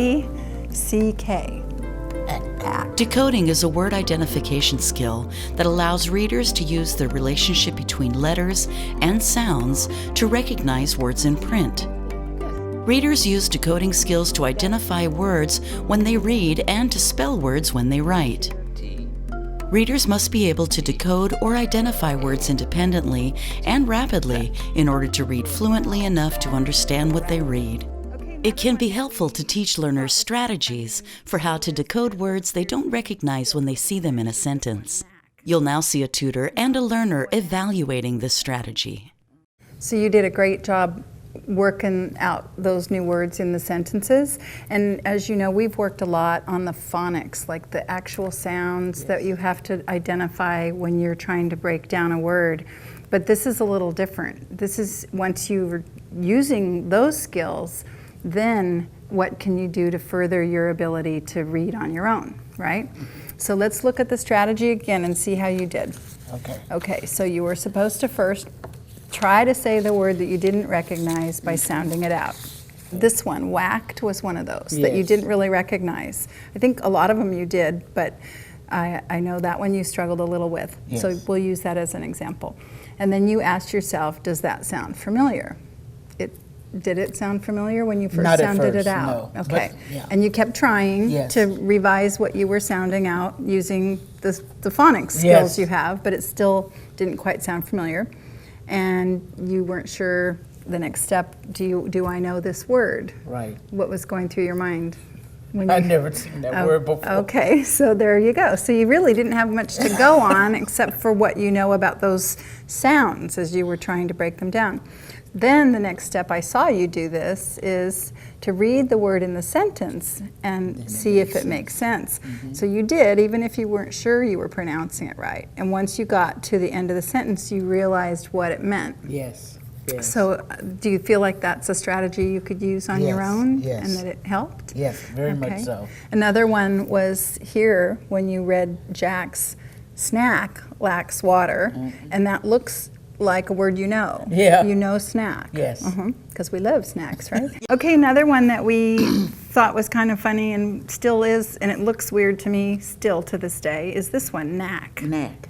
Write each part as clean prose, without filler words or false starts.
A-C-K. Act. Decoding is a word identification skill that allows readers to use the relationship between letters and sounds to recognize words in print. Readers use decoding skills to identify words when they read and to spell words when they write. Readers must be able to decode or identify words independently and rapidly in order to read fluently enough to understand what they read. It can be helpful to teach learners strategies for how to decode words they don't recognize when they see them in a sentence. You'll now see a tutor and a learner evaluating this strategy. So you did a great job working out those new words in the sentences. And as you know, we've worked a lot on the phonics, like the actual sounds that you have to identify when you're trying to break down a word. But this is a little different. This is once you're using those skills, then what can you do to further your ability to read on your own, right? So let's look at the strategy again and see how you did. Okay, so you were supposed to first try to say the word that you didn't recognize by sounding it out. This one, whacked, was one of those that you didn't really recognize. I think a lot of them you did, but I know that one you struggled a little with. So we'll use that as an example. And then you asked yourself, does that sound familiar? Did it sound familiar when you first sounded it out? No. Okay. But, And you kept trying to revise what you were sounding out using the phonics skills you have, but it still didn't quite sound familiar. And you weren't sure the next step, do I know this word? Right. What was going through your mind? I'd never seen that word before. Okay, so there you go. So you really didn't have much to go on except for what you know about those sounds as you were trying to break them down. Then the next step I saw you do this is to read the word in the sentence and see if it makes sense. So you did, even if you weren't sure you were pronouncing it right. And once you got to the end of the sentence, you realized what it meant. Yes. So do you feel like that's a strategy you could use on your own and that it helped? Yes, very much so. Another one was here when you read Jack's snack lacks water, and that looks like a word you know. Yeah. You know snack. Yes. Because we love snacks, right? Okay, another one that we thought was kind of funny and still is, and it looks weird to me still to this day, is this one, knack. Knack.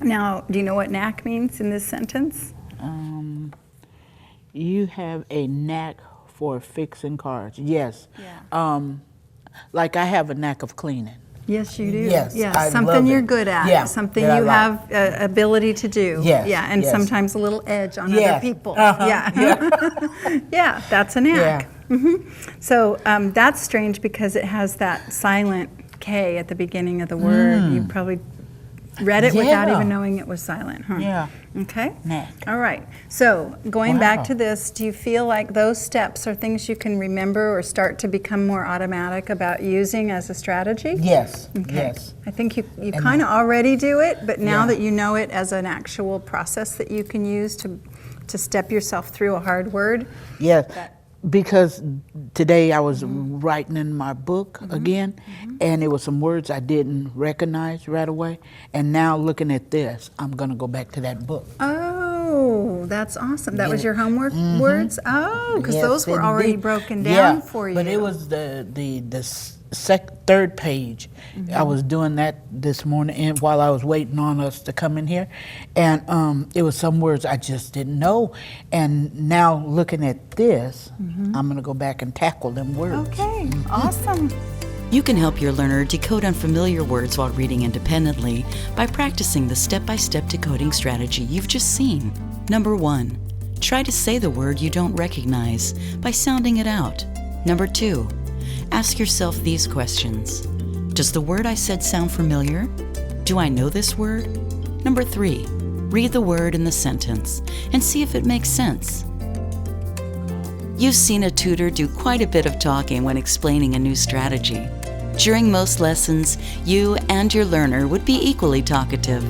Now, do you know what knack means in this sentence? You have a knack for fixing cars. Yes. Yeah. Like I have a knack of cleaning. Yes, you do. Yes, I something love you're it. good at. Yeah, Something that I you like. have ability to do. Yes, Yeah, and yes. sometimes a little edge on Yes. other people. Yeah. Yeah, that's a knack. Yeah. So that's strange because it has that silent K at the beginning of the word. You probably read it without even knowing it was silent, huh? Yeah. Okay. Knack. All right. So going back Wow. to this, do you feel like those steps are things you can remember or start to become more automatic about using as a strategy? Yes. Okay. Yes. I think you kind of already do it, but now Yeah. that you know it as an actual process that you can use to step yourself through a hard word. Yes. Because today I was writing in my book again, and it was some words I didn't recognize right away. And now looking at this, I'm going to go back to that book. Oh, that's awesome. That was your homework words? Oh, because Yes, those were already indeed. broken down Yeah, for you. but it was the third page. I was doing that this morning and while I was waiting on us to come in here, and it was some words I just didn't know. And now looking at this, I'm going to go back and tackle them words. Okay, awesome. You can help your learner decode unfamiliar words while reading independently by practicing the step-by-step decoding strategy you've just seen. Number 1, try to say the word you don't recognize by sounding it out. Number 2, ask yourself these questions. Does the word I said sound familiar? Do I know this word? Number 3, read the word in the sentence and see if it makes sense. You've seen a tutor do quite a bit of talking when explaining a new strategy. During most lessons, you and your learner would be equally talkative.